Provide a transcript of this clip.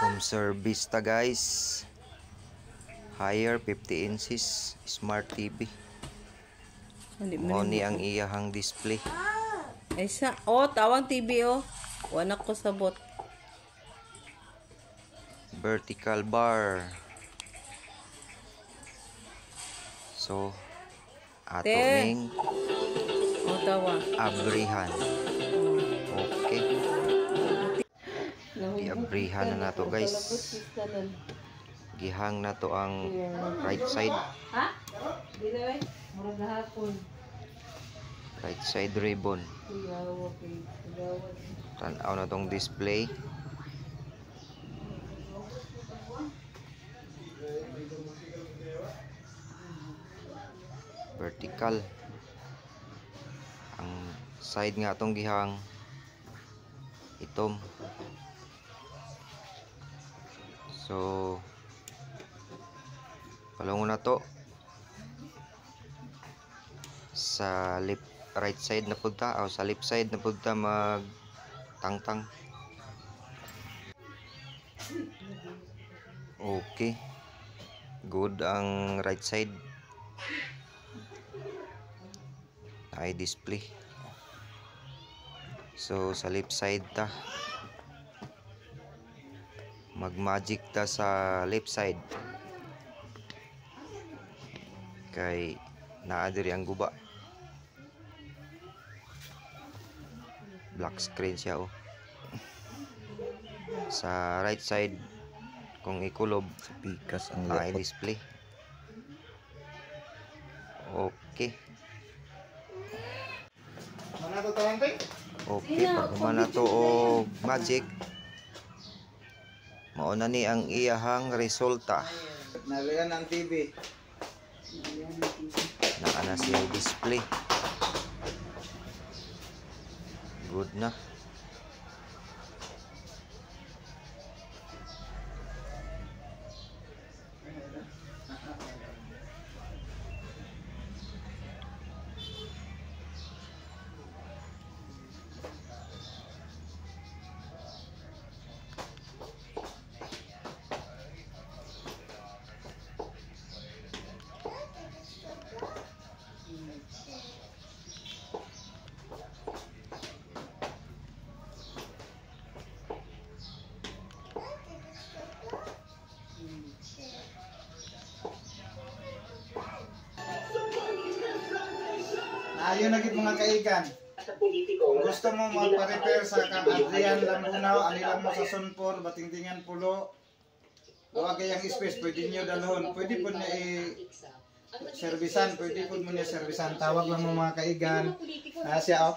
Home service ta guys. Higher 50 inches smart TV. Moni ang iyahang display. Ay sa tawang TV Wala ko sabot. Vertical bar. So ato ning tawa. abrihan. Okay. Abrihan na nato guys. Gihang na to ang right side. Ha? Dili murag gahapon. Right side ribbon. Tan-aw na tong display. Vertical. Ang side nga tong gihang itom. So palungo na to sa right side na pugta o sa left side na pugta mag tangtang. Okay, good ang right side ay display. So sa left side ta mag magic ta sa left side kay naa diri ang guba. Black screen siya sa right side kung ikulob sa pikas ang display. Okay. Okay, pag humana to og magic mauna ni ang iyahang resulta. Nariyan ang TV. Naana siya display. Good na. Ayun na gid mga kaigan. Gusto mo magpa-repair sa kang Adrian Lamunaw, anilang mo sa Sunpor, Batingtingan Pulo. Huwag kayang space, pwede nyo dalhon. Pwede po niya servisan, pwede po niya servisan. Tawag lang mo mga kaigan. Siya